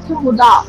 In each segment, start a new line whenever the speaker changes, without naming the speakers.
看不到。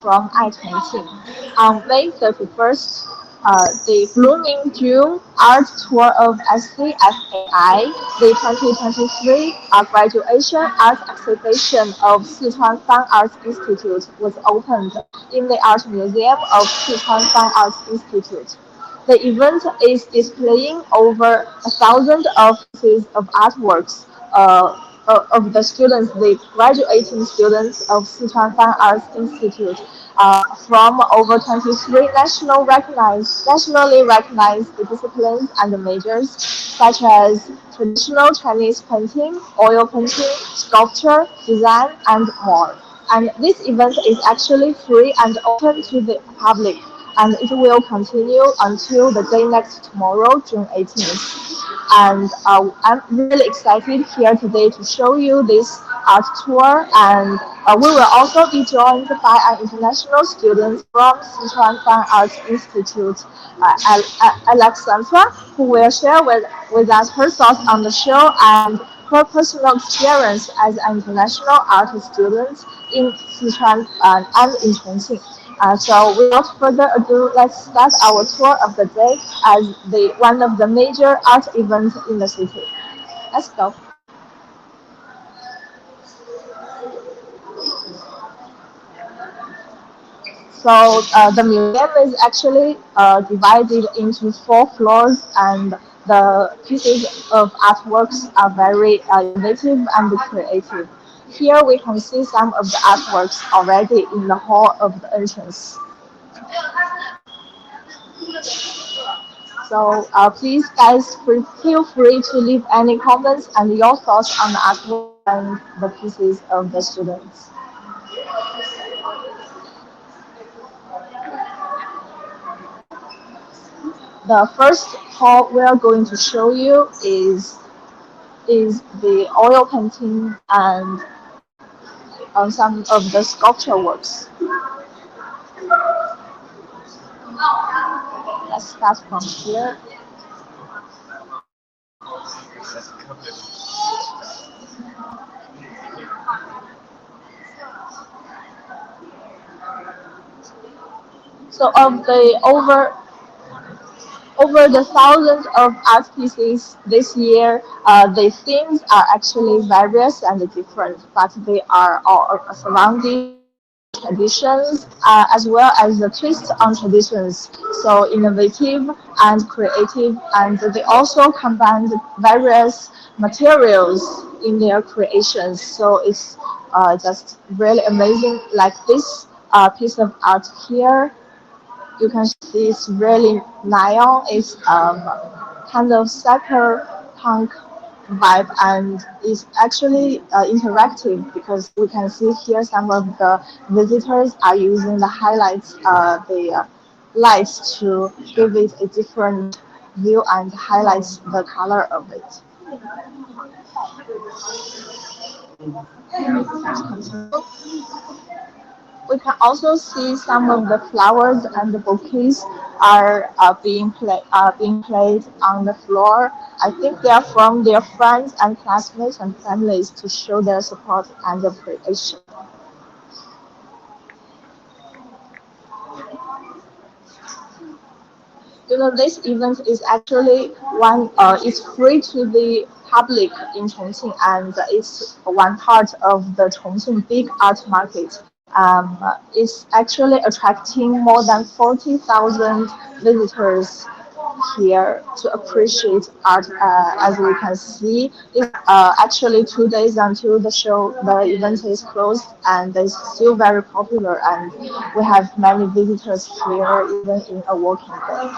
from iChongqing. On May 31st, the Blooming June Art Tour of SCFAI, the 2023 graduation art exhibition of Sichuan Fine Arts Institute was opened in the Art Museum of Sichuan Fine Arts Institute. The event is displaying over 1,000 of pieces of artworks of the students, the graduating students of Sichuan Fine Arts Institute from over 23 nationally recognized disciplines and majors such as traditional Chinese painting, oil painting, sculpture, design, and more. And this event is actually free and open to the public, and it will continue until the day next tomorrow, June 18th. And I'm really excited here today to show you this art tour, and we will also be joined by an international student from Sichuan Fine Arts Institute, Alexandra, who will share with us her thoughts on the show and her personal experience as an international art student in Sichuan and in Chongqing. So without further ado, let's start our tour of the day as the one of the major art events in the city. Let's go. So the museum is actually divided into four floors, and the pieces of artworks are very innovative and creative. Here we can see some of the artworks already in the hall of the entrance. So please, guys, feel free to leave any comments and your thoughts on the artwork and the pieces of the students. The first hall we are going to show you is the oil painting and some of the sculpture works. Let's start from here. So of the over the thousands of art pieces this year, the themes are actually various and different, but they are all surrounding traditions as well as the twist on traditions. So innovative and creative, and they also combine various materials in their creations. So it's just really amazing. Like this piece of art here, you can see it's really neon. It's kind of cyberpunk vibe, and it's actually interactive because we can see here some of the visitors are using the highlights, the lights to give it a different view and highlights the color of it. We can also see some of the flowers and the bouquets are being played on the floor. I think they are from their friends and classmates and families to show their support and appreciation. You know, this event is actually it's free to the public in Chongqing, and it's one part of the Chongqing big art market. It's actually attracting more than 40,000 visitors here to appreciate art. As we can see, it's actually 2 days until the event is closed, and it's still very popular. And we have many visitors here, even in a working day.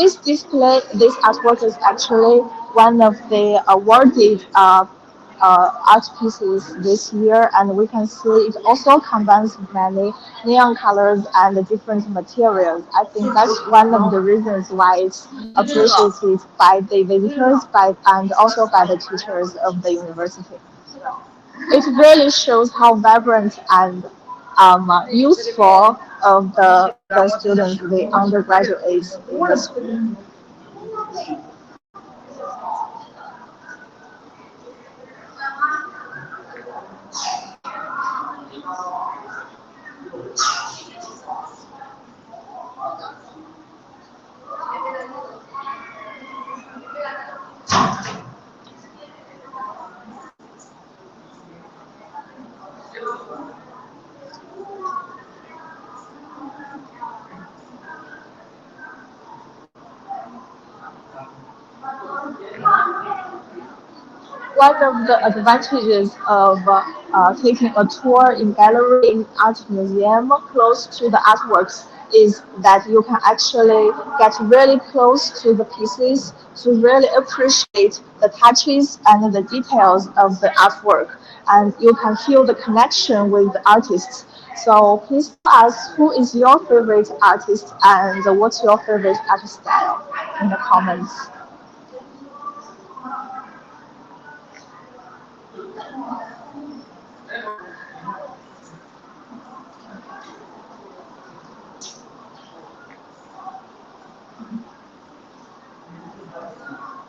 This artwork is actually one of the awarded art pieces this year, and we can see it also combines many neon colors and different materials. I think that's one of the reasons why it's appreciated by the visitors, and also by the teachers of the university. It really shows how vibrant and useful of the students, the undergraduates in the school. One of the advantages of taking a tour in gallery in art museum close to the artworks is that you can actually get really close to the pieces to really appreciate the touches and the details of the artwork, and you can feel the connection with the artists. So please tell us who is your favorite artist and what's your favorite art style in the comments.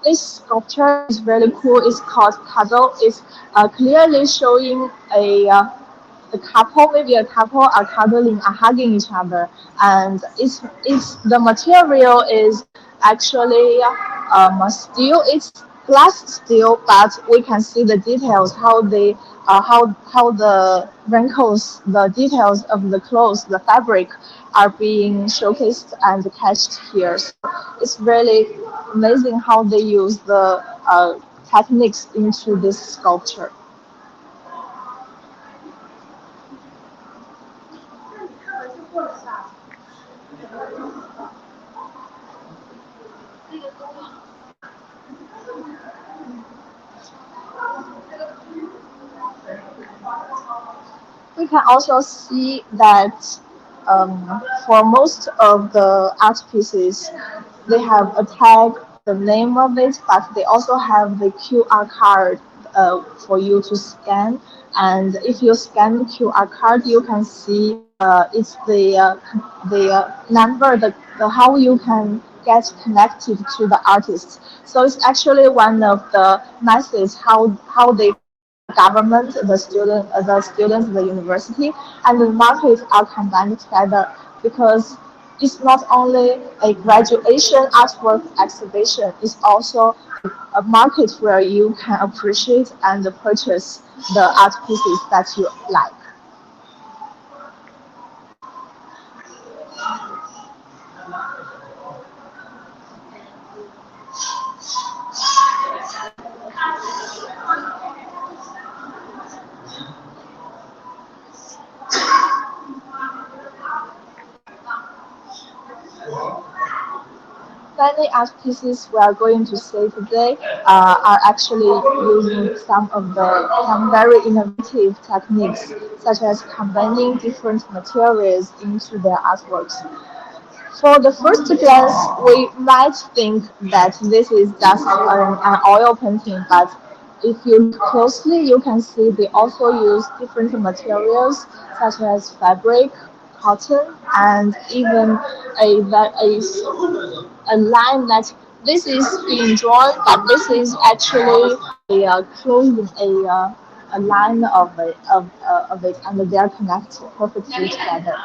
This sculpture is really cool. It's called Cuddle. It's clearly showing a couple, maybe a couple are cuddling, are hugging each other, and it's the material is actually steel. It's glass steel, but we can see the details how they how the wrinkles, the details of the clothes, the fabric are being showcased and catched here. So it's really amazing how they use the techniques into this sculpture. We can also see that for most of the art pieces, they have a tag, the name of it, but they also have the QR card for you to scan. And if you scan the QR card, you can see it's the number, the how you can get connected to the artist. So it's actually one of the methods how they government, the students, the university, and the market are combined together because it's not only a graduation artwork exhibition, it's also a market where you can appreciate and purchase the art pieces that you like. Many art pieces we are going to see today are actually using some very innovative techniques, such as combining different materials into their artworks. For the first glance, we might think that this is just an oil painting, but if you look closely, you can see they also use different materials such as fabric, cotton, and even a line that this is being drawn, but this is actually closing a line of it, and they are connected perfectly together.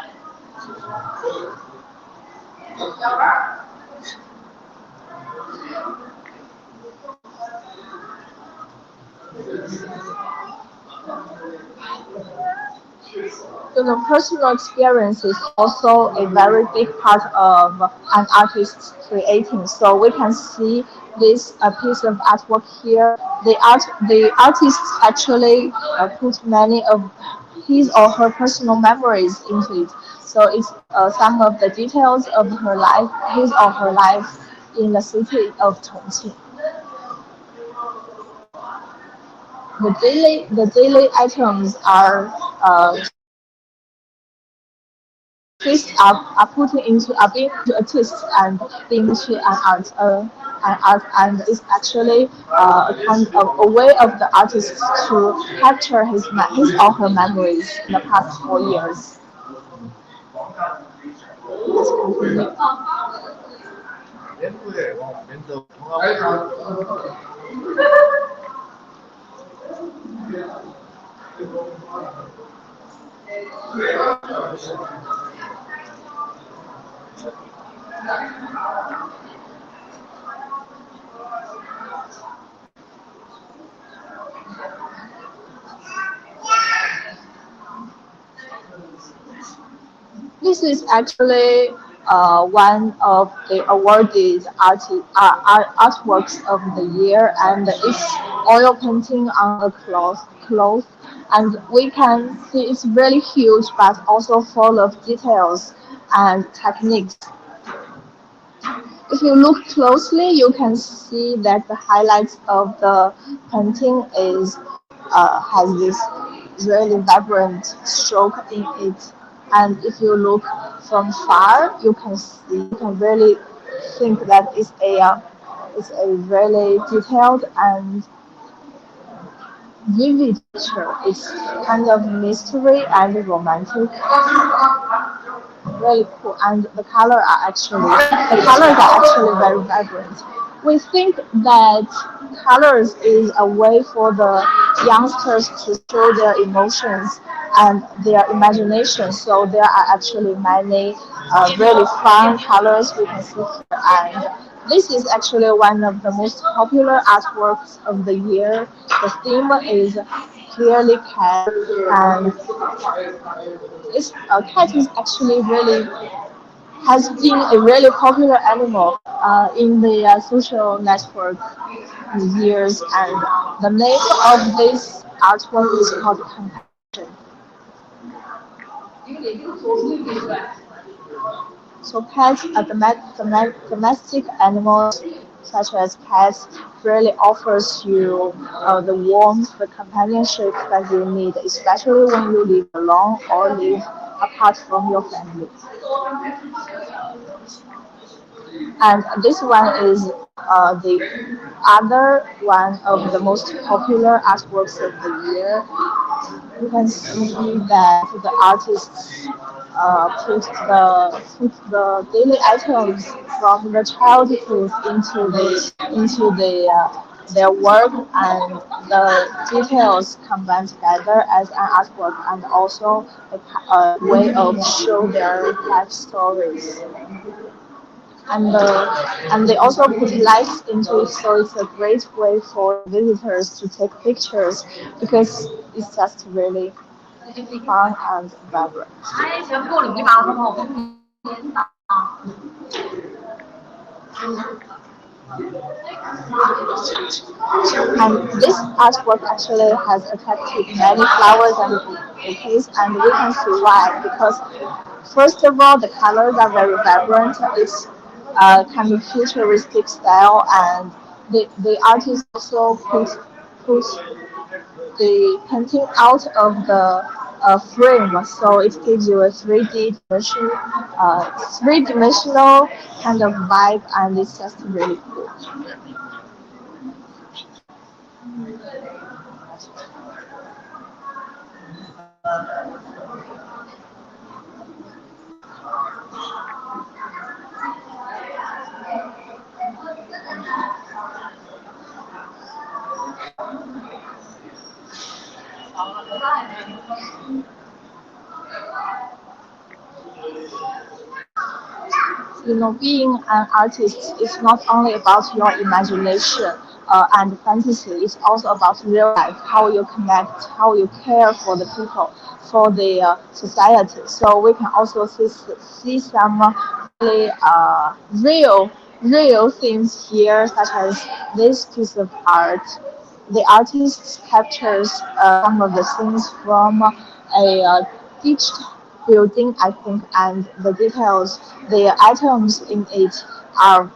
So the personal experience is also a very big part of an artist's creating. So we can see this piece of artwork here. The artist actually put many of his or her personal memories into it. So it's some of the details of her life, his or her life in the city of Chongqing. The daily items are put into are being into a twist and being to an art. and it's actually a kind of a way of the artist to capture his or her memories in the past 4 years. Let's continue. This is actually one of the awarded artworks of the year, and it's oil painting on a cloth, and we can see it's really huge, but also full of details and techniques. If you look closely, you can see that the highlights of the painting is has this really vibrant stroke in it. And if you look from far, you can really think that it's a really detailed and vivid picture. It's kind of mystery and romantic, really cool, and the colors are actually very vibrant. We think that colors is a way for the youngsters to show their emotions and their imagination. So there are actually many really fun colors we can see here, and this is actually one of the most popular artworks of the year. The theme is clearly cat, and cat is actually really has been a really popular animal in the social network years, and the name of this artwork is called compassion. So cats are domestic animals such as cats really offers you the warmth, the companionship that you need, especially when you live alone or live apart from your family. And this one is the other one of the most popular artworks of the year. You can see that the artists put the daily items from the childhood into their work, and the details combined together as an artwork, and also a way of show their life stories. And they also put lights into it, so it's a great way for the visitors to take pictures because it's just really fun and vibrant. And this artwork actually has attracted many flowers and bouquets, and we can see why. Because first of all, the colors are very vibrant. It's kind of futuristic style, and the artist also put the painting out of the frame, so it gives you a 3D dimensional kind of vibe, and it's just really cool. Being an artist is not only about your imagination and fantasy. It's also about real life, how you connect, how you care for the people, for the society. So we can also see some really real things here, such as this piece of art. The artist captures some of the scenes from a beach building, I think, and the details, the items in it are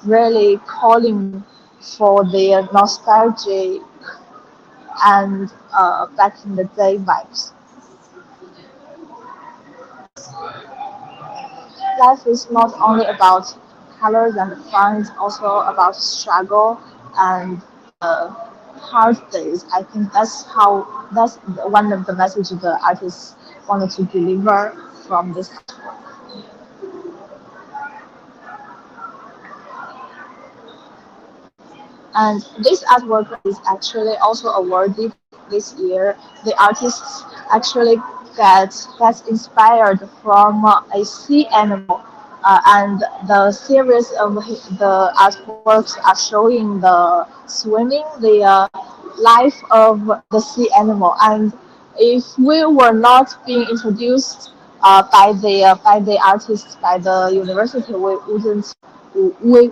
really calling for their nostalgia and back in the day vibes. Life is not only about colors and fun. It's also about struggle and hard days. I think that's one of the messages the artist wanted to deliver from this. And this artwork is actually also awarded this year. The artists actually gets inspired from a sea animal, and the series of the artworks are showing the swimming, the life of the sea animal. And if we were not being introduced by the artists by the university, we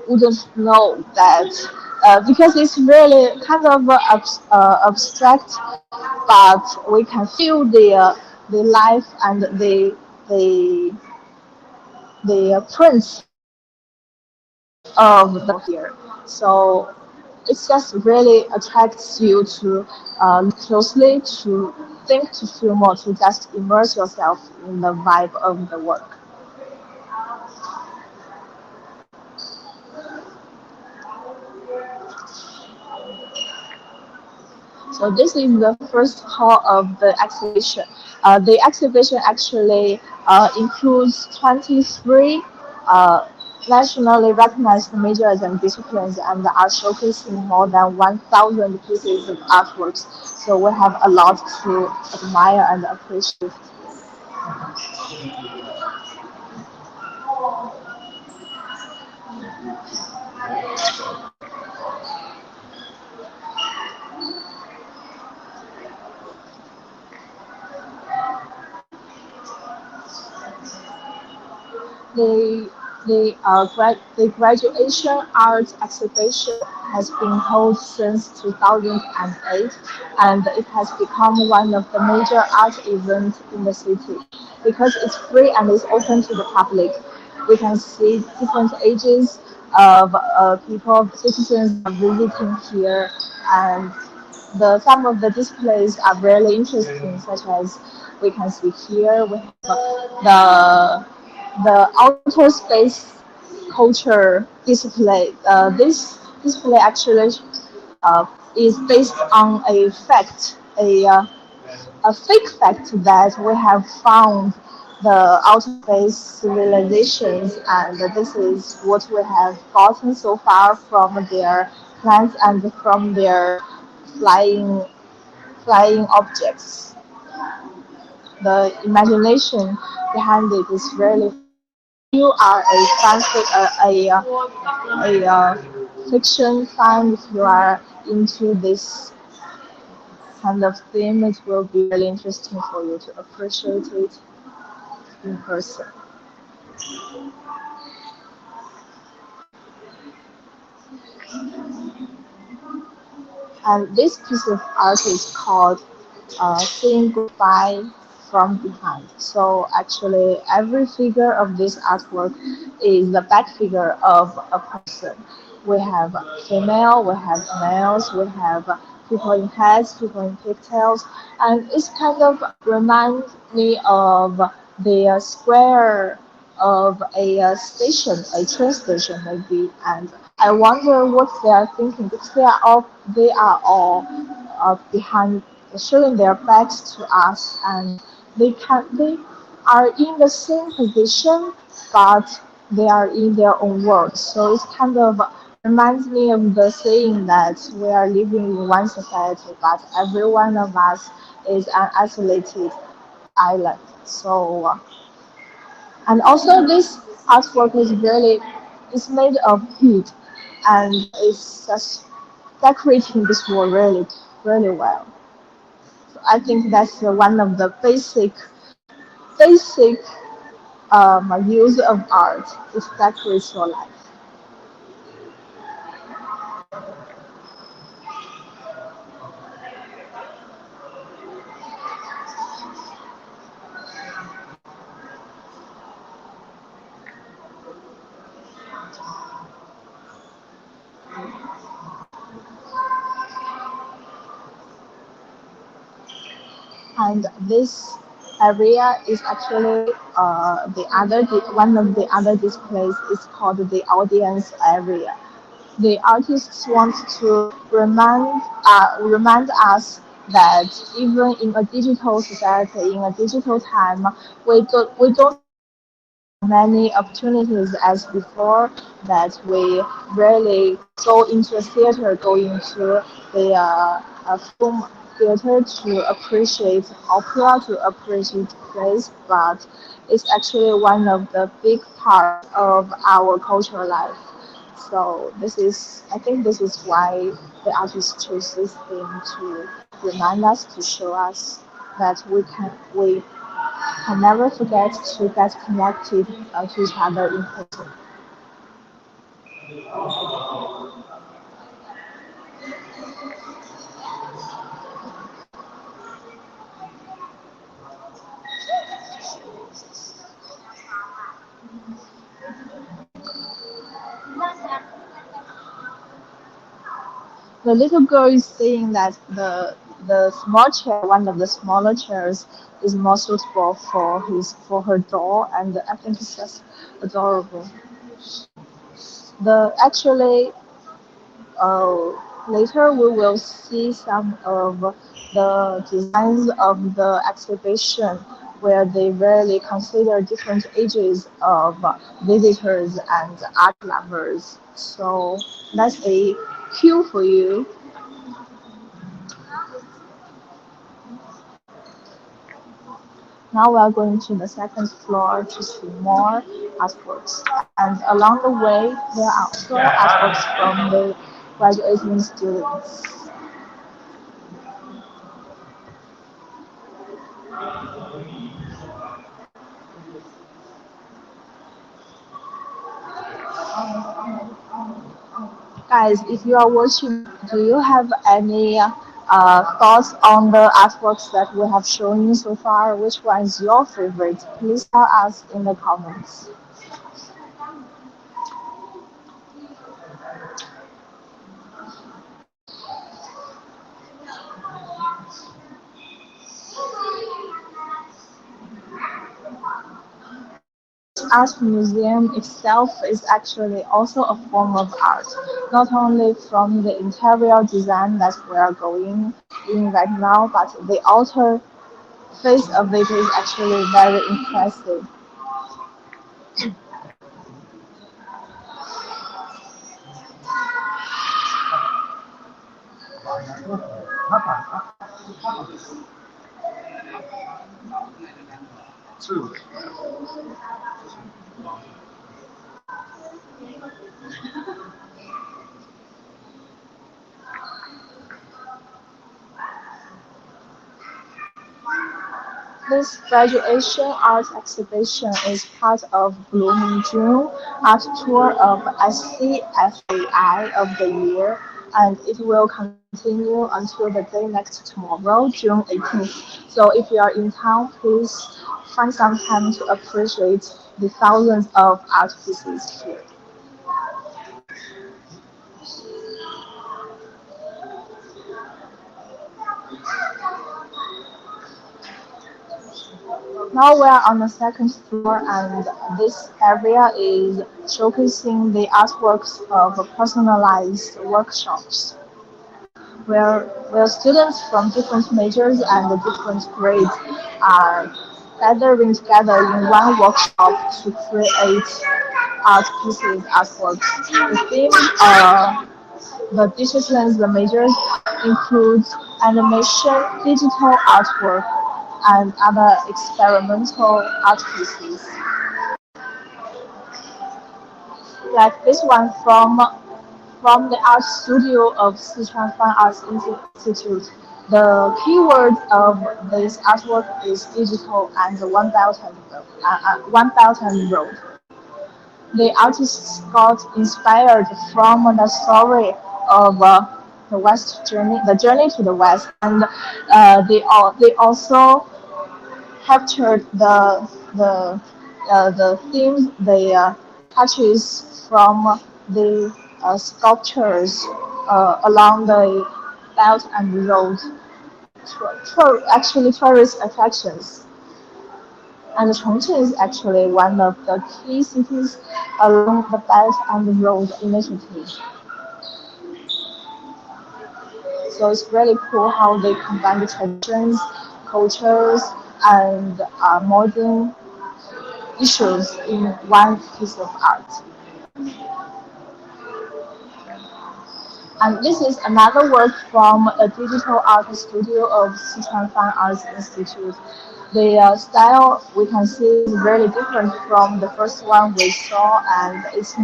wouldn't know that because it's really kind of abstract, but we can feel the life and the the prints of the here. So it just really attracts you to look closely, to think, to feel more, to just immerse yourself in the vibe of the work. So this is the first hall of the exhibition. The exhibition actually includes 23 uh, nationally recognized majors and disciplines and are showcasing more than 1,000 pieces of artworks. So we have a lot to admire and appreciate. The the graduation art exhibition has been held since 2008, and it has become one of the major art events in the city because it's free and it's open to the public. We can see different ages of people, citizens are visiting here, and the some of the displays are really interesting, such as we can see here we have the outer space culture display. This display actually uh, is based on a fake fact that we have found the outer space civilizations, and this is what we have gotten so far from their plans and from their flying flying objects. The imagination behind it is really fun. If you are a fiction fan, if you are into this kind of theme, it will be really interesting for you to appreciate it in person. And this piece of art is called Saying Goodbye from Behind. So actually, every figure of this artwork is the back figure of a person. We have female, we have males, we have people in hats, people in pigtails, and it's kind of reminds me of the square of a station, a train station maybe, and I wonder what they are thinking because they are all behind, showing their backs to us, and they are in the same position, but they are in their own world. So it's kind of reminds me of the saying that we are living in one society, but every one of us is an isolated island. So and also this artwork is really is made of wood, and it's just decorating this wall really well. So I think that's one of the basic use of art is decorate your life. And this area is actually one of the other displays is called the audience area. The artists want to remind us that even in a digital society, in a digital time, we don't have as many opportunities as before, that we rarely go into a theater, go into the film theater to appreciate opera, to appreciate plays, but it's actually one of the big parts of our cultural life. So I think this is why the artist chose this theme to remind us, to show us that we can never forget to get connected to each other in person. The little girl is saying that the small chair, one of the smaller chairs, is more suitable for her doll, and I think it's just adorable. The actually uh, Later we will see some of the designs of the exhibition, where they really consider different ages of visitors and art lovers. So that's a cue for you. Now we are going to the second floor to see more artworks. And along the way, there are also artworks from the graduating students. Guys, if you are watching, do you have any thoughts on the artworks that we have shown you so far? Which one is your favorite? Please tell us in the comments. This art museum itself is actually also a form of art, not only from the interior design that we are going in right now, but the outer face of it is actually very impressive. This graduation art exhibition is part of Blooming June art tour of SCFAI of the year, and it will continue until the day next tomorrow, June 18th. So if you are in town, please find some time to appreciate the thousands of art pieces here. Now we are on the second floor, and this area is showcasing the artworks of personalized workshops, where students from different majors and different grades are gathering together in one workshop to create art pieces, artworks. The theme, the disciplines, the majors include animation, digital artwork, and other experimental art pieces, like this one from the art studio of Sichuan Fine Arts Institute. The keyword of this artwork is digital and one belt and road. The artists got inspired from the story of the journey to the West, and they also captured the themes, the touches from the sculptures along the Belt and Road, actually tourist attractions. And Chongqing is actually one of the key cities along the Belt and Road Initiative. So it's really cool how they combine the traditions, cultures, and modern issues in one piece of art. And this is another work from a digital art studio of Sichuan Fine Arts Institute. The style we can see is really different from the first one we saw, and it's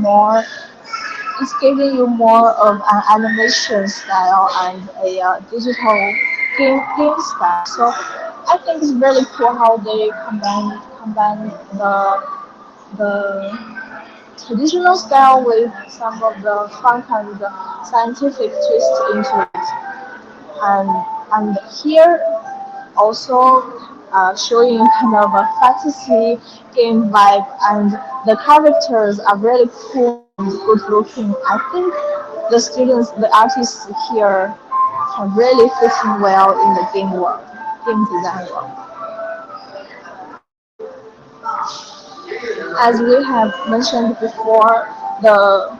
giving you more of an animation style and a digital game style. So I think it's really cool how they combine the traditional style with some of the fun and scientific twist into it. And and here also showing kind of a fantasy game vibe, and the characters are really cool and good looking. I think the artists here are really fitting well in the game design world. As we have mentioned before, the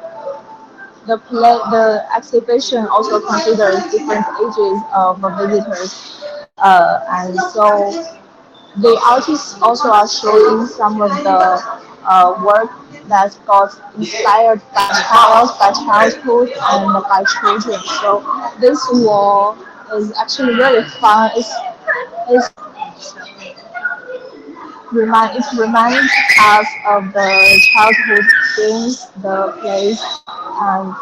exhibition also considers different ages of visitors, and so the artists also are showing some of the work that got inspired by childhood and by children. So this wall is actually really fun. It's it reminds us of the childhood games, the plays, and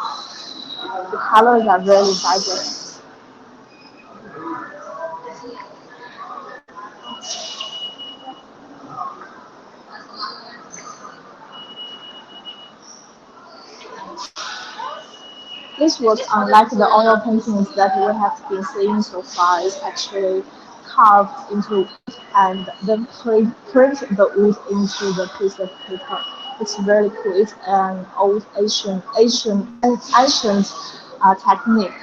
the colors are really vibrant. This was unlike the oil paintings that we have been seeing so far. It's actually carved into wood and then print the wood into the piece of paper. It's very cool. It's an old ancient technique,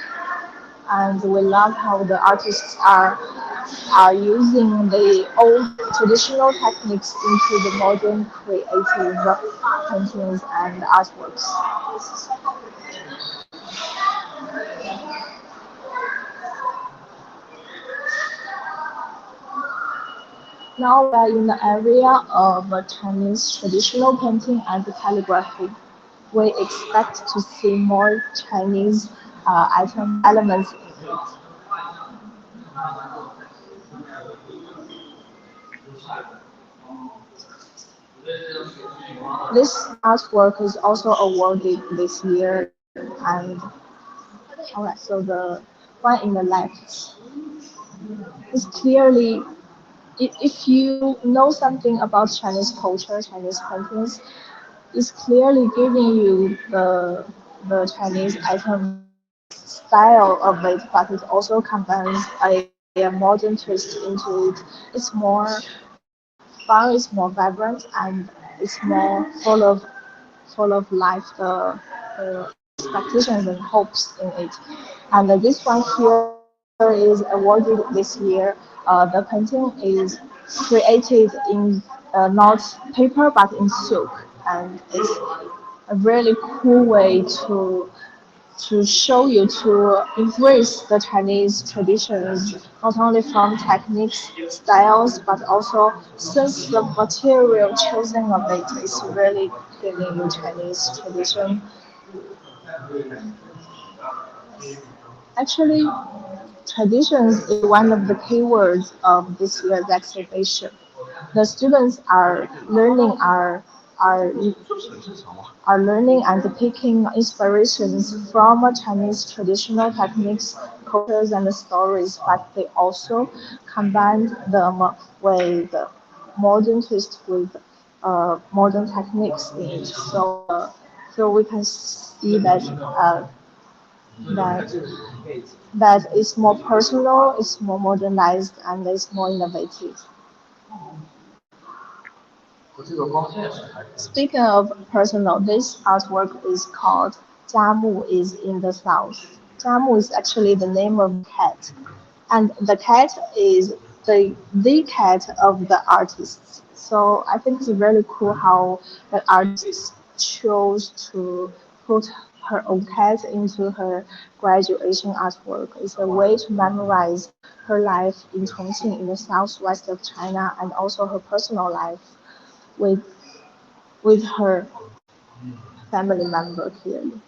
and we love how the artists are using the old traditional techniques into the modern creative paintings and artworks. Now we are in the area of Chinese traditional painting and calligraphy. We expect to see more Chinese elements in it. This artwork is also awarded this year, and alright, so the one in the left is clearly if you know something about Chinese culture, Chinese paintings, it's clearly giving you the Chinese item style of it, but it also combines a modern twist into it. It's more fun, it's more vibrant, and it's more full of life, the expectations and hopes in it. And this one here is awarded this year. The painting is created in not paper but in silk, and it's a really cool way to show you to embrace the Chinese traditions, not only from techniques, styles, but also since the material chosen of it is really giving you Chinese tradition. Actually, traditions is one of the keywords of this year's exhibition. The students are are learning and picking inspirations from Chinese traditional techniques, cultures, and stories, but they also combined them with modern twist with modern techniques in it. So we can see that that it's more personal, it's more modernized, and it's more innovative. Speaking of personal, this artwork is called Jiamu is in the South. Jiamu is actually the name of the cat, and the cat is the cat of the artists. So I think it's really cool how the artist chose to put her own cat into her graduation artwork. It's a way to memorize her life in Chongqing in the southwest of China and also her personal life with with her family member clearly.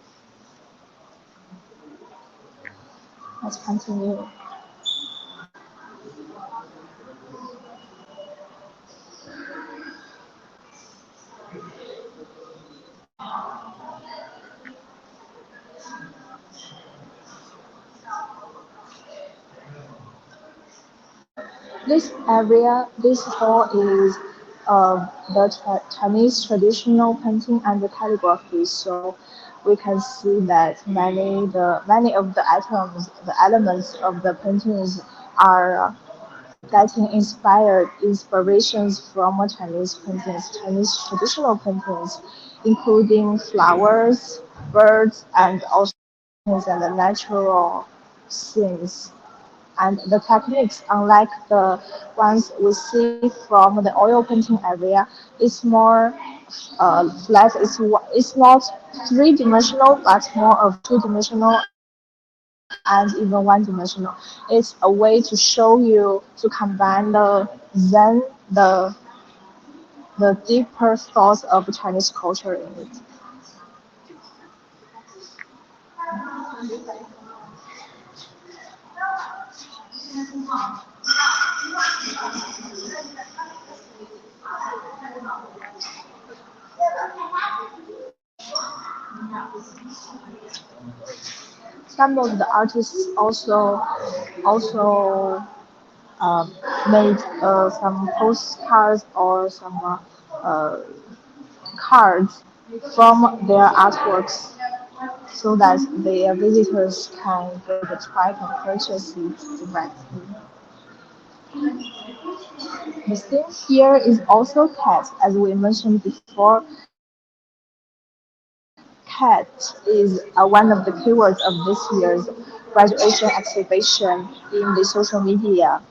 Let's continue. This area, this hall is the Chinese traditional painting and the calligraphy. So we can see that many of the items, the elements of the paintings are getting inspirations from Chinese paintings, Chinese traditional paintings, including flowers, birds, and also and the natural scenes. And the techniques, unlike the ones we see from the oil painting area, is more flat. It's not three-dimensional, but more of two-dimensional and even one-dimensional. It's a way to show you to combine the the deeper thoughts of Chinese culture in it. Some of the artists also um, made some postcards or some uh, cards from their artworks so that their visitors can go to the tribe and purchase it directly. The theme here is also cat, as we mentioned before. Cat is one of the keywords of this year's graduation exhibition in the social media.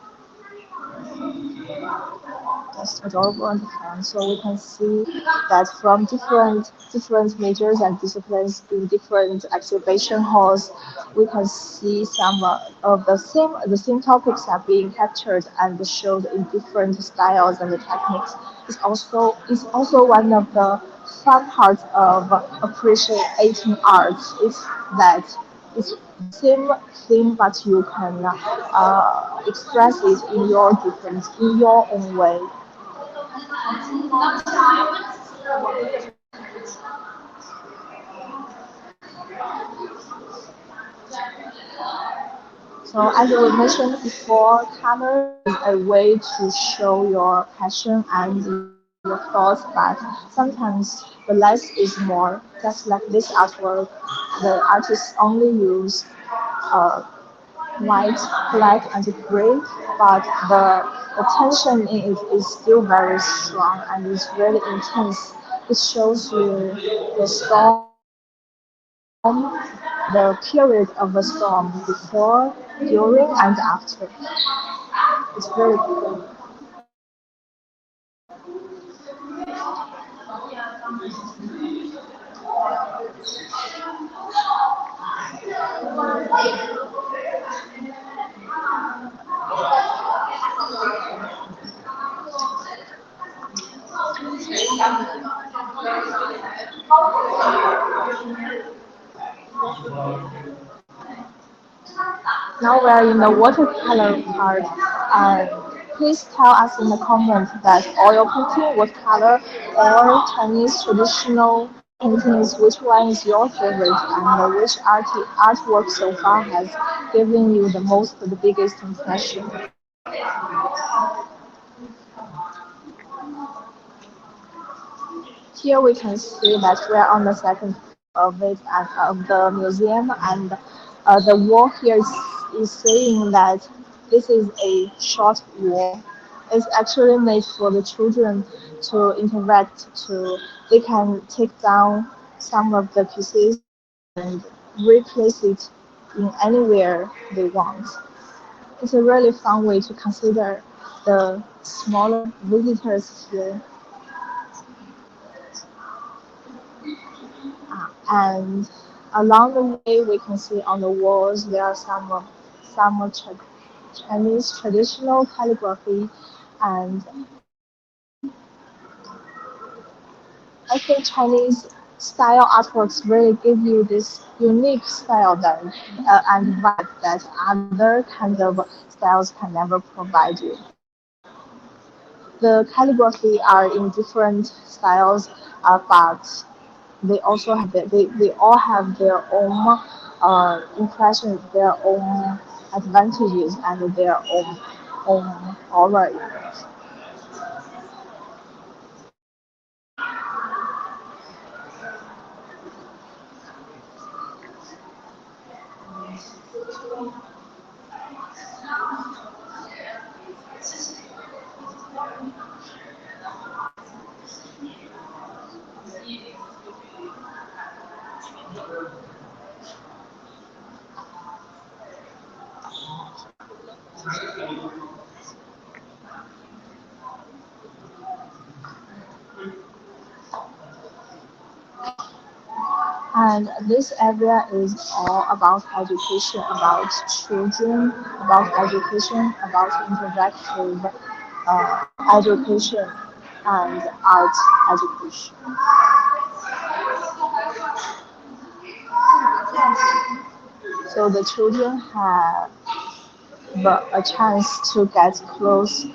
That's adorable and fun. So we can see that from different majors and disciplines in different exhibition halls, we can see some of the same topics are being captured and showed in different styles and techniques. It's also one of the fun parts of appreciating art is that it's the same thing, but you can express it in your own way. So as we mentioned before, color is a way to show your passion and your thoughts, but sometimes the less is more. Just like this artwork, the artists only use uh, white, black, and gray, but the tension in it is still very strong and it's really intense. It shows you the storm, the period of the storm before, during, and after. It's very cool. Now we are in the watercolor part. Please tell us in the comments that oil painting, watercolor, or Chinese traditional paintings, which one is your favorite and which artwork so far has given you the biggest impression. Here we can see that we are on the second floor of it and of the museum, and the wall here is saying that this is a short wall. It's actually made for the children to interact. They can take down some of the pieces and replace it in anywhere they want. It's a really fun way to consider the smaller visitors here. And along the way, we can see on the walls there are Chinese traditional calligraphy, and I think Chinese style artworks really give you this unique style and vibe that other kinds of styles can never provide you. The calligraphy are in different styles, but they all have their own impressions, their own advantages, and their own aura. And this area is all about education, about children, about education, about interactive education and art education. So the children have a chance to get close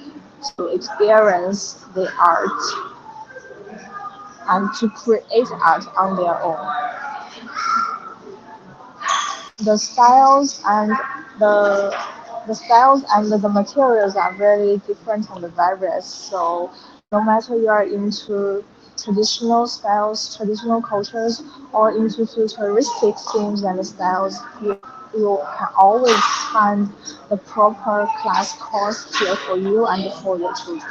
to experience the art and to create art on their own. The styles and the the styles and the materials are very different and various. So no matter you are into traditional styles, traditional cultures, or into futuristic themes and styles, you can always find the proper class course here for you and for your children.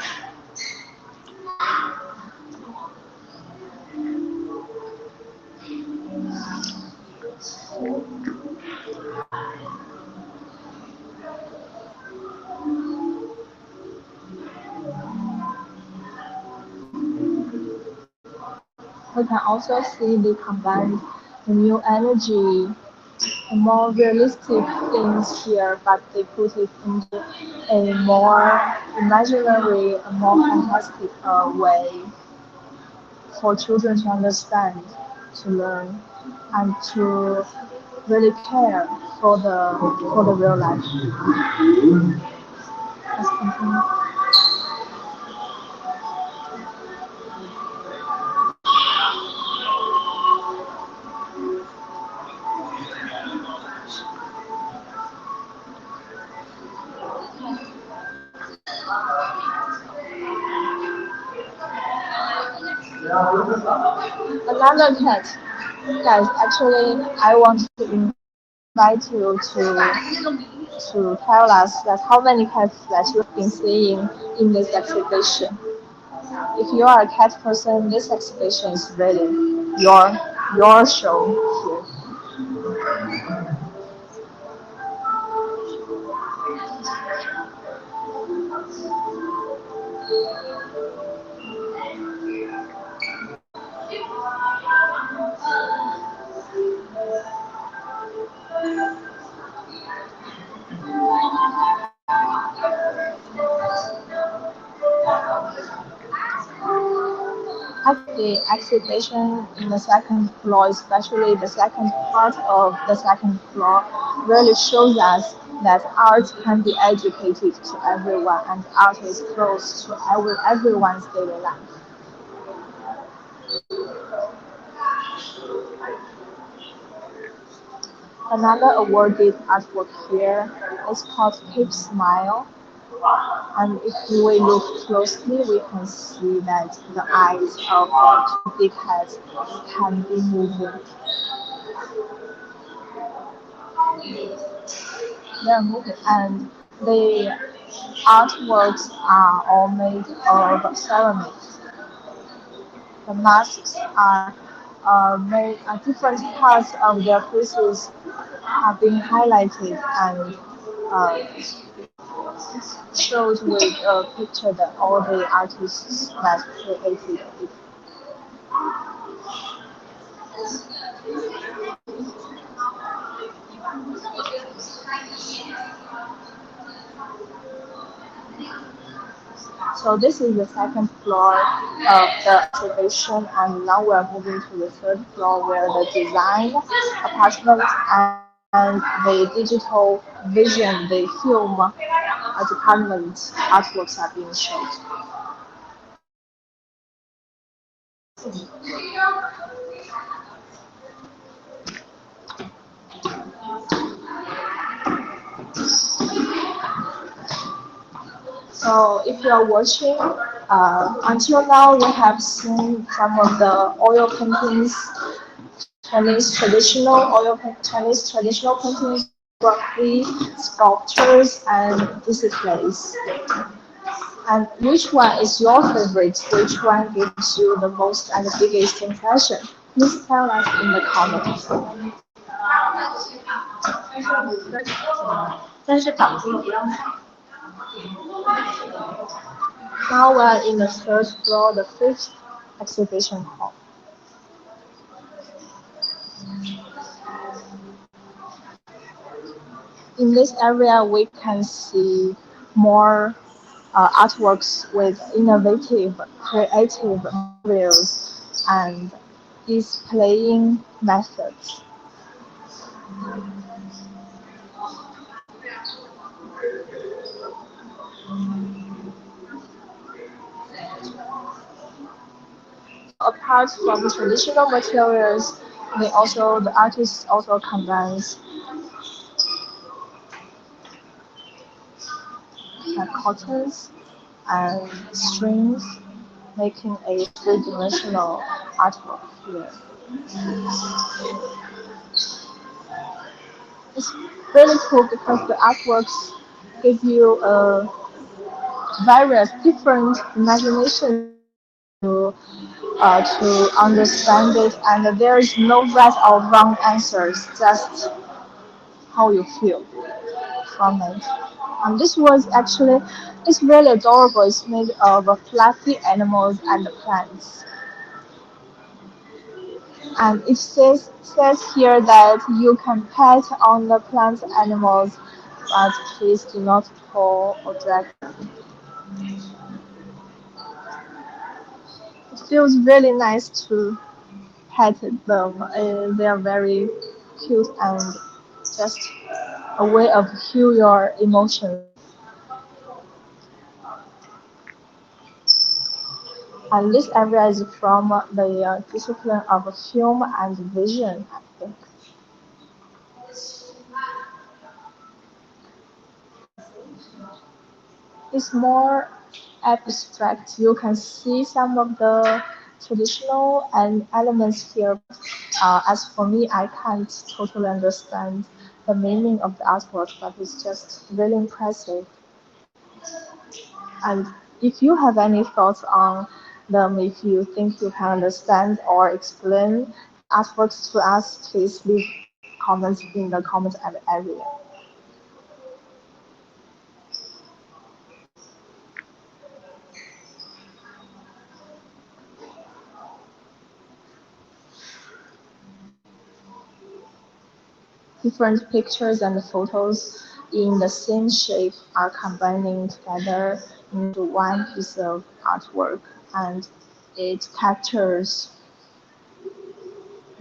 We can also see they combine the new energy, the more realistic things here, but they put it into a more imaginary, a more fantastic way for children to understand, to learn, and to really care for the real life. Let's continue. Another cat. Guys, actually, I want to invite you to tell us that how many cats that you've been seeing in this exhibition. If you are a cat person, this exhibition is really your show here. The exhibition in the second floor, especially the second part of the second floor, really shows us that art can be educated to everyone and art is close to everyone's daily life. Another awarded artwork here is called Cape Smile, and if we look closely, we can see that the eyes of the two big heads can be moving. They're moving, and the artworks are all made of ceramics. The masks are made, different parts of their faces are being highlighted and uh, shows with a picture that all the artists have created. So this is the second floor of the exhibition, and now we are moving to the third floor where the design, apartment, and the digital vision, the film department artworks are being shown. So if you are watching, until now we have seen some of the oil paintings, Chinese traditional paintings, calligraphy, sculptures, and displays. And which one is your favorite? Which one gives you the most and the biggest impression? Please tell us in the comments. 真是搞定。Now we are in the third floor, the fifth exhibition hall. In this area, we can see more artworks with innovative, creative materials and displaying methods. So apart from the traditional materials, the artists also combines cottons and strings, making a three-dimensional artwork here. It's really cool because the artworks give you a various different imaginations to understand it, and there is no right or wrong answers, just how you feel from it. And this was actually, it's really adorable. It's made of fluffy animals and plants. And it says here that you can pet on the plants and animals, but please do not pull or drag them. It feels really nice to pet them. They are very cute and just a way of heal your emotions. And this area is from the discipline of film and vision, I think. It's more abstract. You can see some of the traditional and elements here. As for me, I can't totally understand the meaning of the artwork, but it's just really impressive. And if you have any thoughts on them, if you think you can understand or explain artworks to us, please leave comments in the comment area. Different pictures and photos in the same shape are combining together into one piece of artwork, and it captures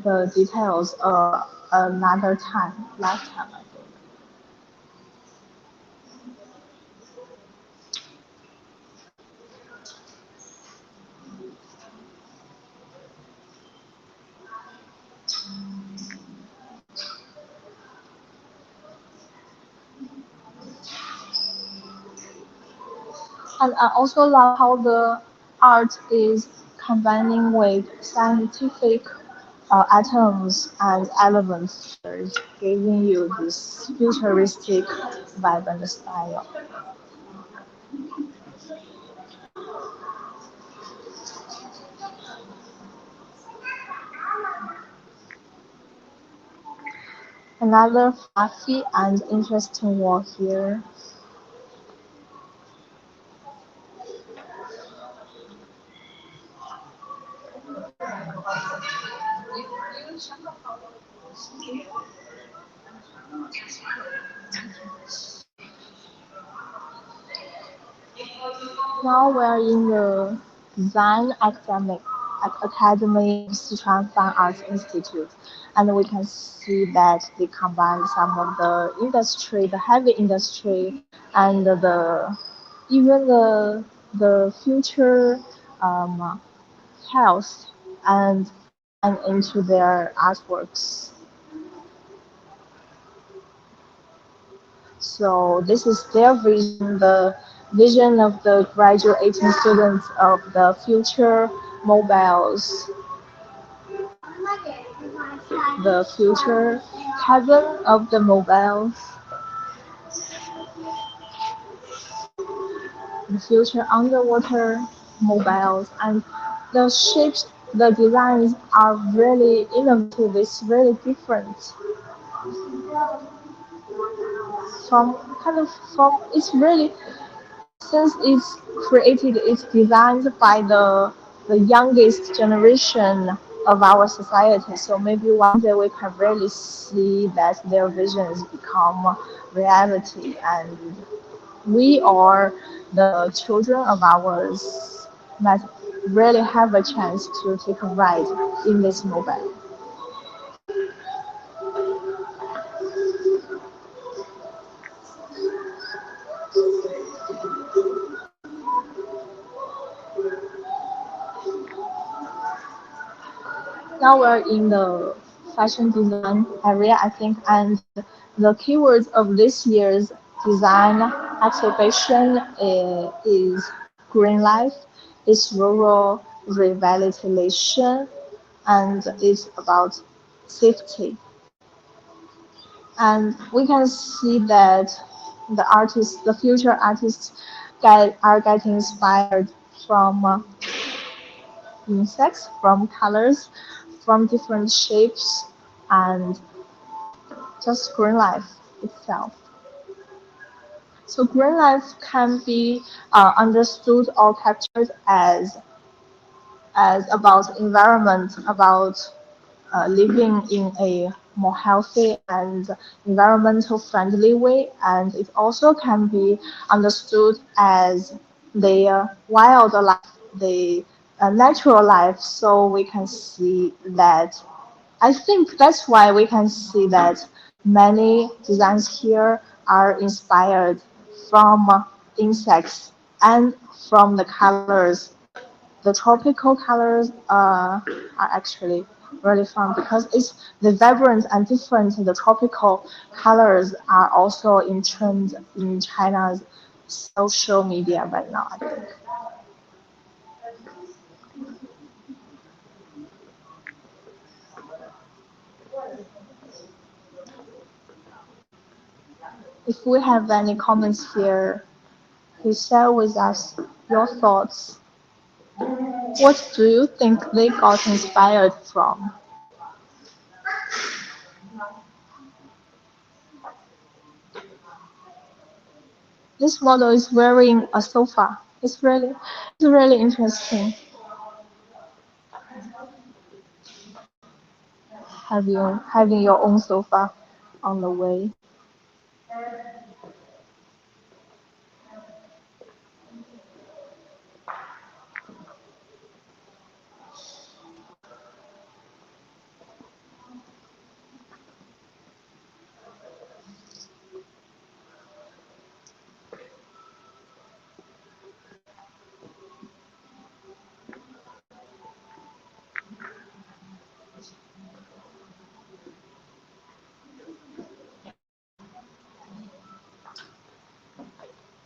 the details of another lifetime, I think. And I also love how the art is combining with scientific atoms and elements, giving you this futuristic vibe and style. Another fluffy and interesting wall here. Now we're in the Design Academy of Sichuan Fine Arts Institute, and we can see that they combine some of the industry, the heavy industry, and even the future um, health and design into their artworks. So this is their vision, the vision of the graduating students of the future mobiles, the future cabin of the mobiles, the future underwater mobiles, and the shapes, the designs are really innovative. It's really different from it's really since it's created, it's designed by the youngest generation of our society. So maybe one day we can really see that their visions become reality, and we or the children of ours might really have a chance to take a ride in this mobile. Now we're in the fashion design area, I think, and the keywords of this year's design exhibition is green life, it's rural revitalization, and it's about safety. And we can see that the future artists are getting inspired from insects, from colors, from different shapes, and just green life itself. So green life can be understood or captured as about environment, about living in a more healthy and environmental friendly way, and it also can be understood as the wildlife, the natural life. So we can see that I think that's why we can see that many designs here are inspired from insects and from the colors. The tropical colors are actually really fun because it's the vibrant and different. The tropical colors are also in trend in China's social media right now, I think. If we have any comments here, please share with us your thoughts. What do you think they got inspired from? This model is wearing a sofa. It's really interesting. Having your own sofa on the way.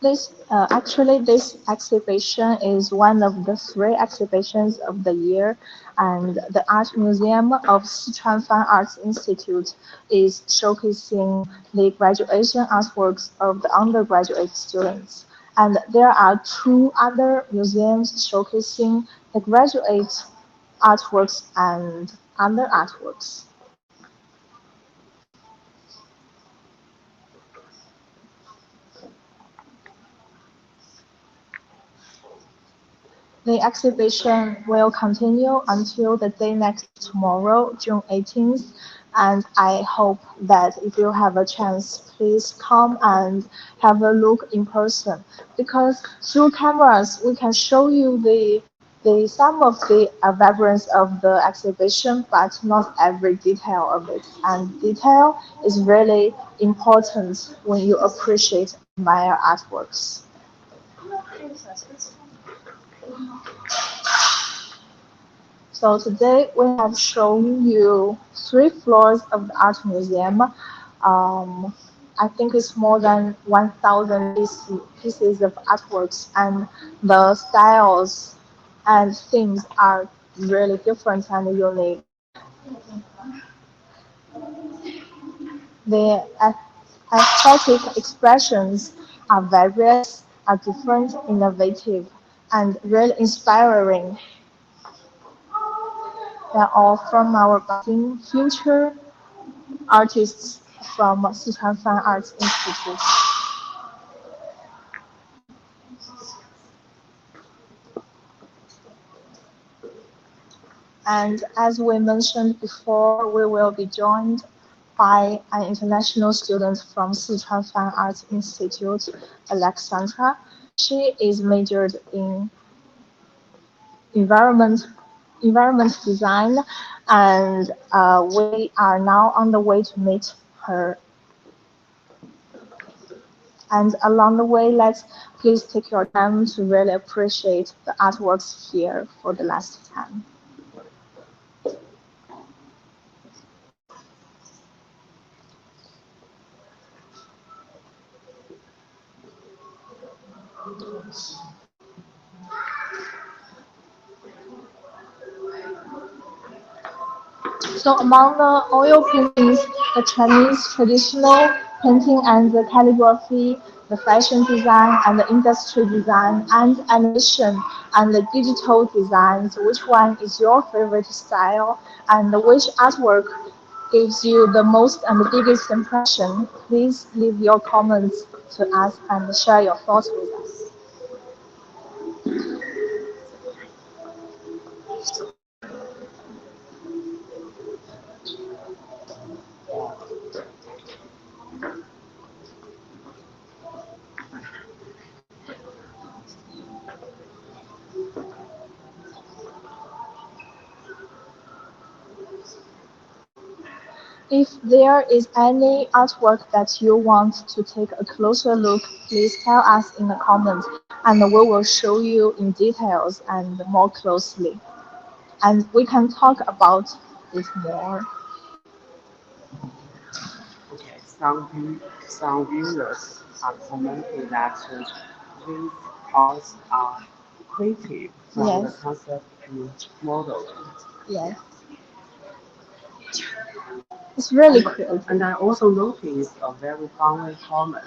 This exhibition is one of the three exhibitions of the year, and the Art Museum of Sichuan Fine Arts Institute is showcasing the graduation artworks of the undergraduate students. And there are two other museums showcasing the graduate artworks and under artworks. The exhibition will continue until the day next tomorrow, June 18th, And I hope that if you have a chance, please come and have a look in person. Because through cameras, we can show you the some of the vibrance of the exhibition, but not every detail of it. And detail is really important when you appreciate and admire artworks. So today we have shown you 3 floors of the art museum. I think it's more than 1,000 pieces of artworks, and the styles and themes are really different and unique. The aesthetic expressions are various, are different, innovative, and really inspiring. They're all from our budding future artists from Sichuan Fine Arts Institute. And as we mentioned before, we will be joined by an international student from Sichuan Fine Arts Institute, Alexandra. She is majored in environment environment design, and we are now on the way to meet her. And along the way, let's please take your time to really appreciate the artworks here for the last time. So among the oil paintings, the Chinese traditional painting and the calligraphy, the fashion design and the industry design and animation and the digital designs, which one is your favorite style and which artwork gives you the most and the biggest impression? Please leave your comments to us and share your thoughts with us. If there is any artwork that you want to take a closer look, please tell us in the comments and we will show you in details and more closely. And we can talk about it more.
Okay, some viewers are commenting that these arts are creative from the
Yes,
concept to model.
yes. It's really
And,
creative.
and I also noticed a very funny comment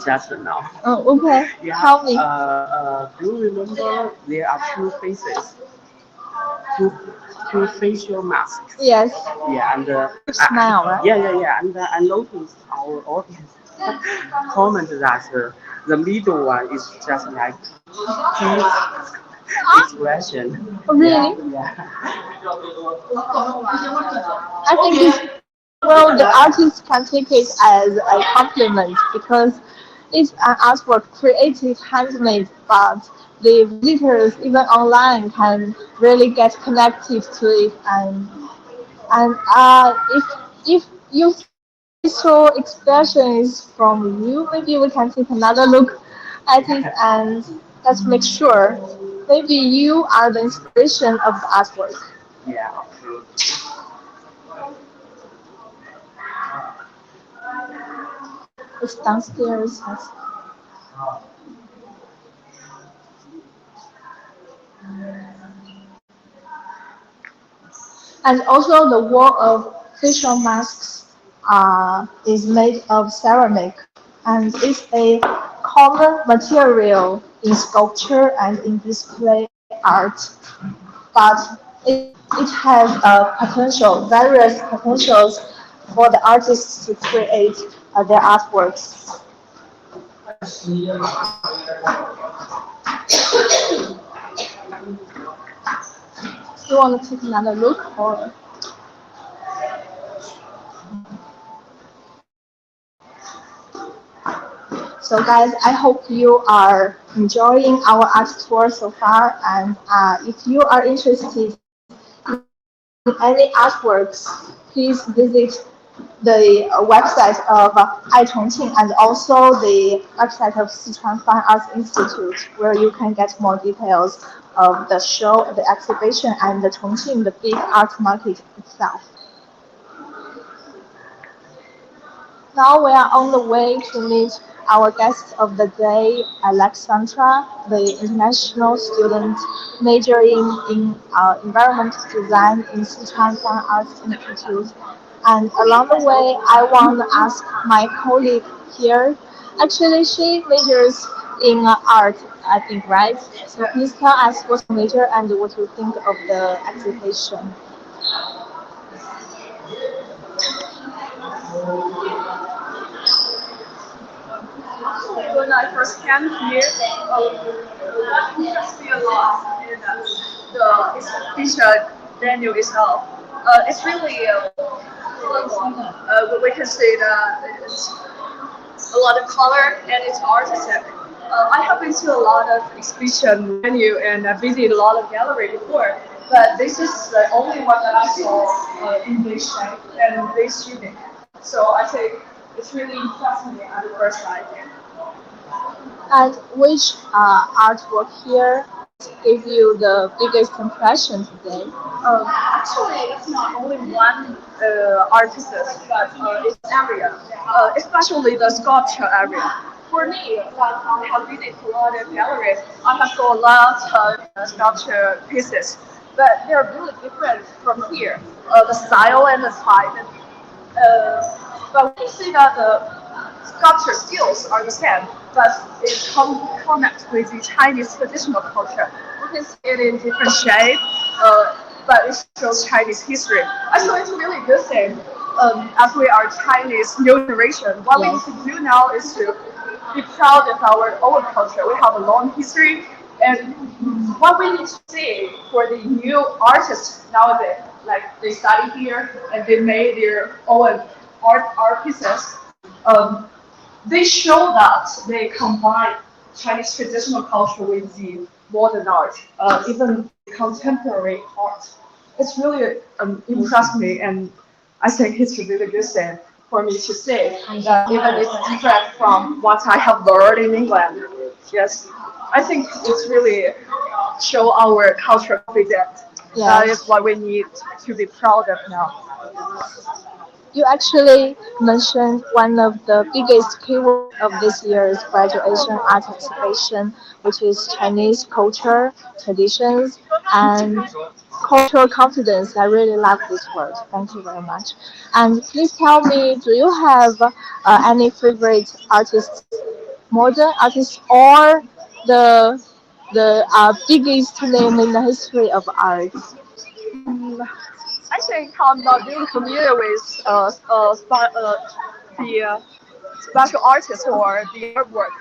just now.
Oh, okay.
Yeah,
Tell me.
do you remember there are two faces, two, two facial masks?
Yes.
Yeah, and
Smile, right?
yeah, and I noticed our audience comment that the middle one is just like his expression.
Oh,
Yeah,
really?
yeah.
I think it's, well, the artist can take it as a compliment because it's an artwork created handmade, but the visitors even online can really get connected to it, and if you think the facial expression is from you, maybe we can take another look at it and let's make sure maybe you are the inspiration of the artwork.
Yeah, absolutely.
It's downstairs. And also the wall of facial masks is made of ceramic and it's a common material in sculpture and in display art. But it has various potentials for the artists to create their artworks. You want to take another look or? So guys, I hope you are enjoying our art tour so far. And if you are interested in any artworks, please visit the website of iChongqing and also the website of Sichuan Fine Arts Institute, where you can get more details of the show, the exhibition, and the Chongqing, the big art market itself. Now we are on the way to meet our guest of the day, Alexandra, the international student majoring in environmental design in Sichuan Fine Arts Institute. And along the way, I want to ask my colleague here. Actually, she majors in art, I think, right? So please tell us what's your major and what you think of the exhibition.
When I first came here, what interests me a lot is the exhibition venue itself. It's really, we can say that it's a lot of color and it's artistic. I have been to a lot of exhibition venue and I visited a lot of gallery before, but this is the only one that I saw in this shape and this unique. So I think it's really impressed me at the first sight.
And which artwork here gave you the biggest impression today?
Actually, it's not only one artist, but it's area, especially the sculpture area. For me, when I have visited a lot of galleries, I have saw a lot of sculpture pieces, but they're really different from here. The style and the type. But we see that the sculpture skills are the same, but it connects with the Chinese traditional culture. We can see it in different shape, but it shows Chinese history. I think it's a really good thing. As we are Chinese new generation, what we need
Yes.
to do now is to be proud of our own culture. We have a long history, and what we need to see for the new artists nowadays, like they study here and they made their own art pieces. Um, they show that they combine Chinese traditional culture with the modern art, even the contemporary art. It's really impressed me, and I think it's a really good thing for me to see that even it's different from what I have learned in England. Yes, I think it's really show our cultural confidence. That is
Yes.
what we need to be proud of now.
You actually mentioned one of the biggest keywords of this year's graduation art exhibition, which is Chinese culture, traditions, and cultural confidence. I really love this word. Thank you very much. And please tell me, do you have any favorite artists, modern artists, or the biggest name in the history of art?
Mm, I think I'm not really familiar with the special artist or the artwork.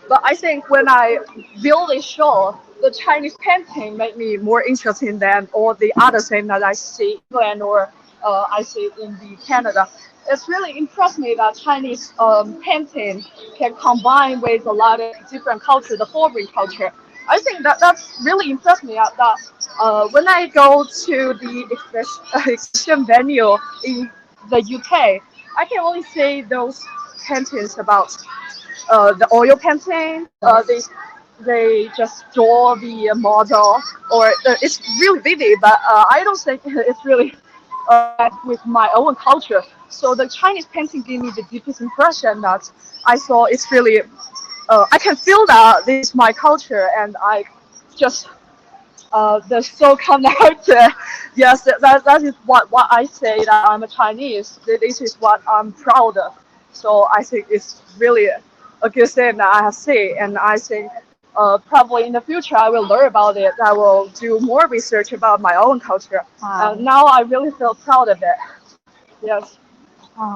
But I think when I view this show, the Chinese painting made me more interested than all the other things that I see in England or I see in the Canada. It's really impressed me that Chinese painting can combine with a lot of different culture, the foreign culture. I think that's really impressed me. That when I go to the exhibition venue in the UK, I can only see those paintings about the oil painting. They just draw the model, or it's really vivid, but I don't think it's really match with my own culture. So the Chinese painting gave me the deepest impression that I saw it's really. I can feel that this is my culture, and I just the so connected. Yes, that is what I say that I'm a Chinese. This is what I'm proud of. So I think it's really a good thing that I have seen, and I think probably in the future I will learn about it. I will do more research about my own culture.
Wow.
Now I really feel proud of it. Yes.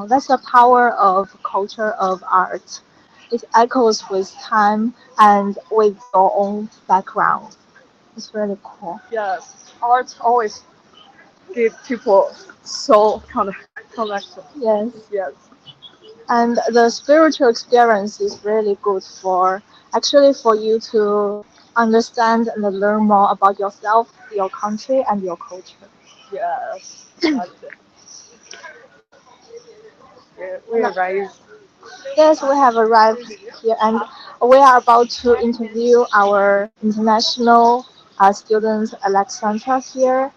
That's the power of culture of art. It echoes with time and with your own background. It's really cool.
Yes. Art always give people so connection.
Yes.
Yes.
And the spiritual experience is really good for actually for you to understand and learn more about yourself, your country, and your culture.
Yes, that's it. We arrived.
Yes, we have arrived here and we are about to interview our international student Alexandra here.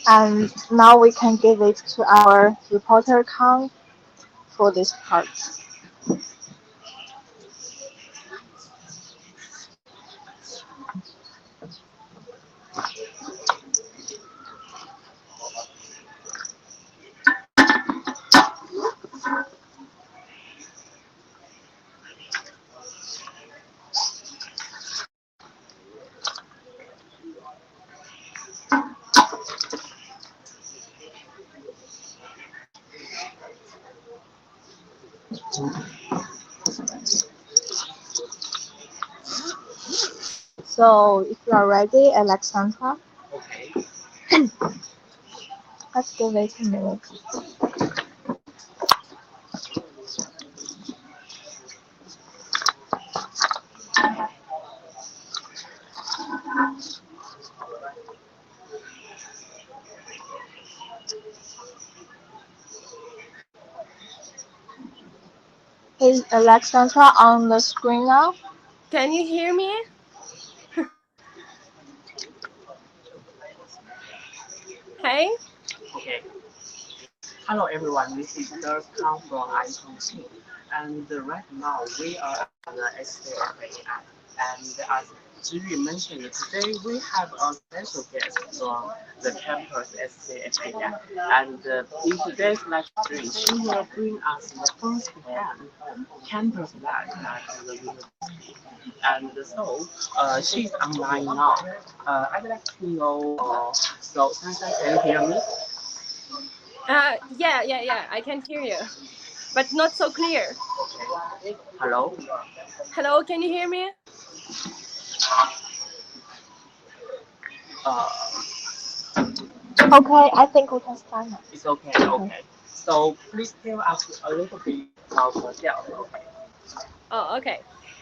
And now we can give it to our reporter Kang for this part. So if you are ready, Alexandra,
Okay.
let's give it a minute. Is Alexandra on the screen now?
Can you hear me? Hey?
Okay. Hello everyone, this is Dirk Kang from iChongqing, and right now we are at the SCFAI. And as Zhi mentioned, today we have a special guest from the campus SCFAI. And in today's lecture, she will bring us the first-hand campus life at the university. And so she's online now. I'd like to know, so Sansa, can you hear me?
Yeah. I can hear you, but not so clear.
Okay. Hello?
Hello, can you hear me?
Uh,
Okay, I think we can start now.
it's okay, okay. So please tell us a little bit about yourself, okay?
Oh, okay.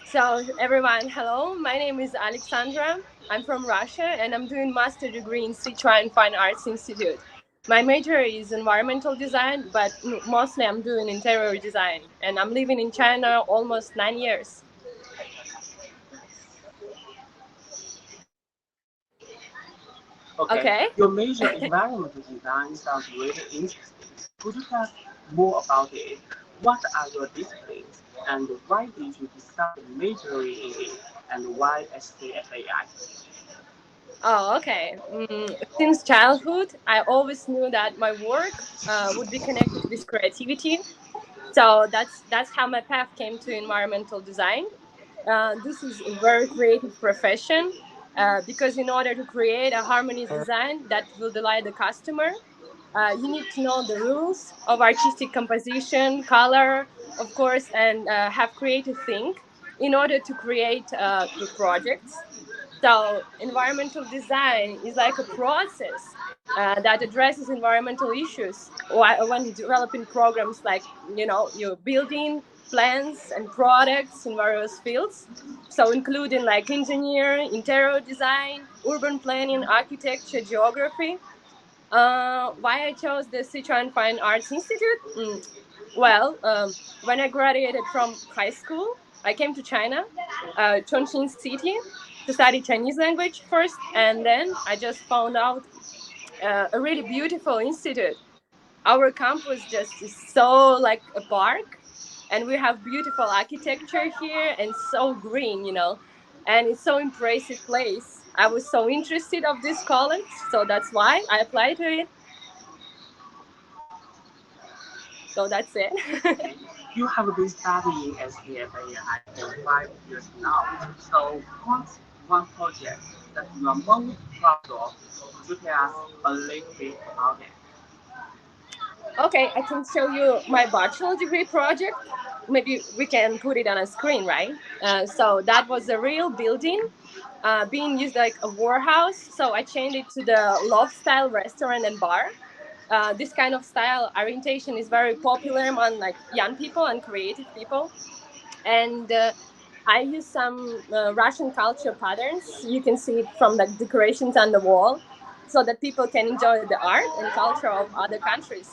So, everyone, hello. My name is Alexandra. I'm from Russia and I'm doing master degree in Sichuan Fine Arts Institute. My major is environmental design, but mostly I'm doing interior design. And I'm living in China almost 9 years.
Okay,
Okay.
your major environmental design sounds really interesting. Could you tell us more about it? What are your disciplines and why did you decide majoring in it and why SCFAI?
Oh, okay. Since childhood, I always knew that my work would be connected with creativity. So that's how my path came to environmental design. This is a very creative profession because in order to create a harmonious design that will delight the customer, you need to know the rules of artistic composition, color, of course, and have creative think in order to create good projects. So environmental design is like a process that addresses environmental issues when developing programs like you're building plans and products in various fields. So including like engineering, interior design, urban planning, architecture, geography. Why I chose the Sichuan Fine Arts Institute? Well, when I graduated from high school, I came to China, Chongqing city, to study Chinese language first, and then I just found out a really beautiful institute. Our campus just is so like a park, and we have beautiful architecture here and so green, and it's so impressive place. I was so interested of this college, so that's why I applied to it. So that's it.
Okay, you have been studying SCFAI for 5 years now. So what's one project that you are most proud of? Could you tell us a little bit about it?
Okay, I can show you my bachelor degree project. Maybe we can put it on a screen, right? So that was a real building being used like a warehouse. So I changed it to the loft style restaurant and bar. This kind of style orientation is very popular among like young people and creative people. And I use some Russian culture patterns. You can see it from the decorations on the wall, so that people can enjoy the art and culture of other countries.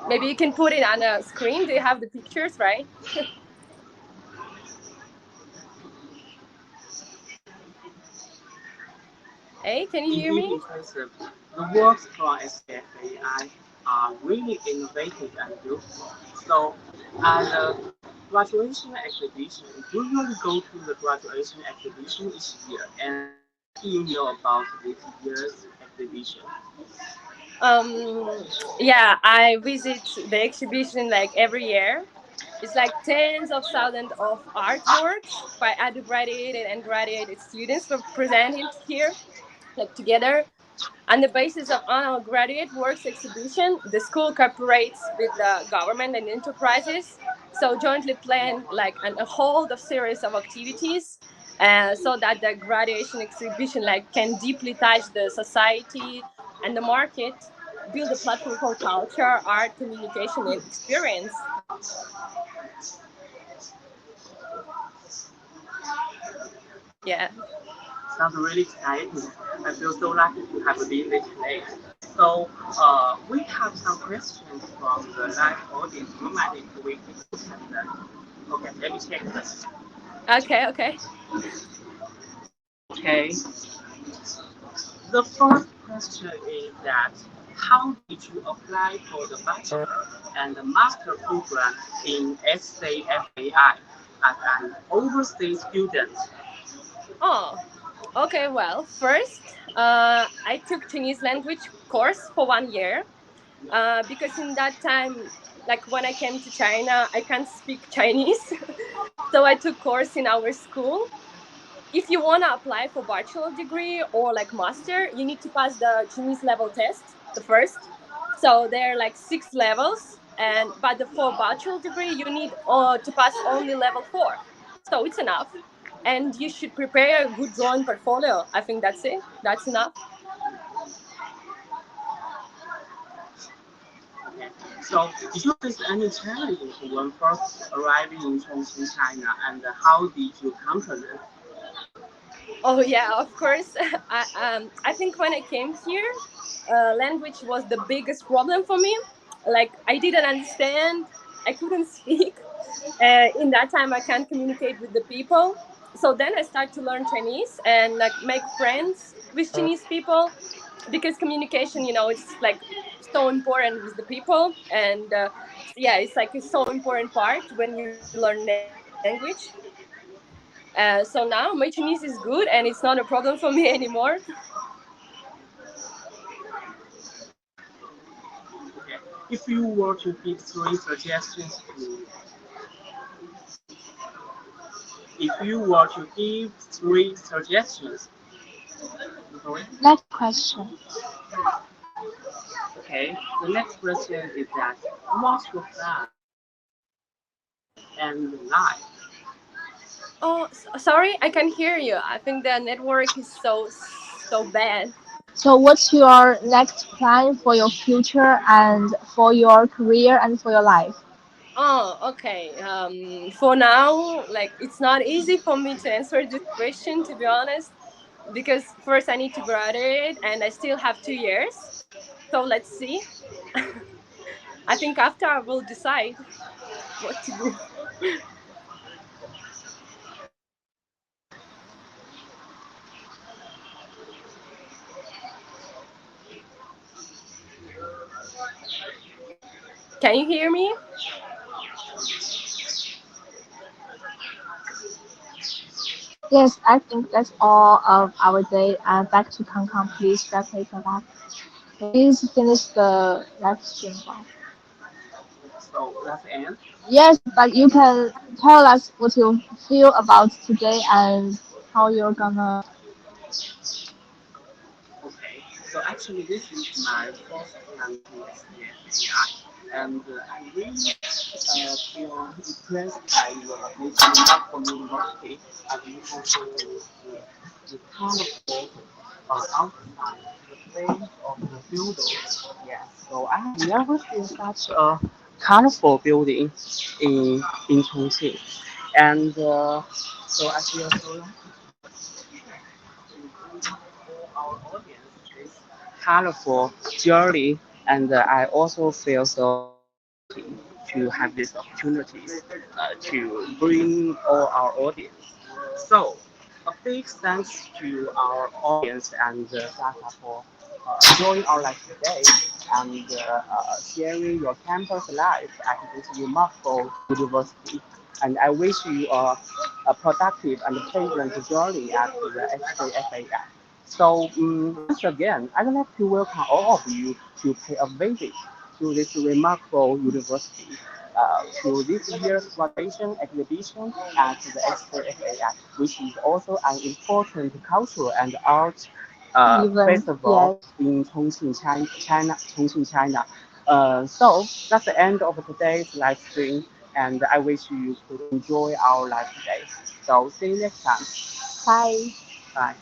Maybe you can put it on a screen. Do you have the pictures, right? Hey, can you hear
Indeed
me?
impressive. The works from SCFAI are really innovative and beautiful. So, at the graduation exhibition, usually go to the graduation exhibition each year. And what do you know about this year's exhibition?
Yeah, I visit the exhibition like every year. It's like tens of thousands of artworks by undergraduate and graduate students were presented here, like together. On the basis of annual graduate works exhibition, the school cooperates with the government and enterprises, so jointly plan like a whole of series of activities, so that the graduation exhibition like can deeply touch the society and the market, build a platform for culture, art, communication, and experience. Yeah.
Sounds really exciting. I feel so lucky to have been this place. So, we have some questions from the live audience. You might need to wait to look at them. Okay, let me check this.
Okay. Okay.
Okay, the first question is that how did you apply for the bachelor and the master program in SCFAI as an overseas student?
Oh. Okay. Well, first, I took Chinese language course for 1 year, because in that time, like when I came to China, I can't speak Chinese. So I took course in our school. If you want to apply for bachelor degree or like master, you need to pass the Chinese level test, the first. So there are like 6 levels, and but the for bachelor degree, you need to pass only level 4. So it's enough, and you should prepare a good drawing portfolio. I think that's it. That's enough.
Okay. So, did you face any challenges when first arriving in Chongqing, China, and how did you conquer them?
Oh yeah, of course. I think when I came here, language was the biggest problem for me. Like I didn't understand, I couldn't speak. In that time, I can't communicate with the people. So then I start to learn Chinese and like make friends with Chinese people, because communication, it's like so important with the people. And yeah, it's like a so important part when you learn language. So now my Chinese is good and it's not a problem for me anymore.
Okay. If you were to give three suggestions to, if you were to give three suggestions, sorry.
Next question.
Okay. The next question is that what's your plan and life?
Oh, sorry, I can hear you. I think the network is so bad.
So, what's your next plan for your future and for your career and for your life?
Oh, okay. For now, like it's not easy for me to answer this question, to be honest, because first I need to graduate and I still have 2 years. So let's see. I think after I will decide what to do. Can you hear me?
Yes, I think that's all of our day. Back to Kang. Please wrap it up. Please finish the live stream.
So that's the end.
Yes, but you can tell us what you feel about today and how you're gonna.
Okay. So actually, this is my first time to SCFAI, and I really feel influenced by this remarkable university and you also the colorful outside, the face of the building. Yes, so I have never seen such a colorful building in Chongqing. And so I feel so lucky to bring all our audience this colorful journey, and I also feel so lucky to have these opportunities to bring all our audience. So, a big thanks to our audience and Sasha for joining our live today and sharing your campus life at this remarkable university. And I wish you a productive and pleasant journey at the SCFAI. So once again, I'd like to welcome all of you to pay a visit to this remarkable university, to this year's graduation exhibition at the SCFAI, which is also an important cultural and art
Even
festival
yes.
in Chongqing, China. Chongqing, China. So that's the end of today's live stream, and I wish you could enjoy our live today. So see you next time.
Bye.
Bye.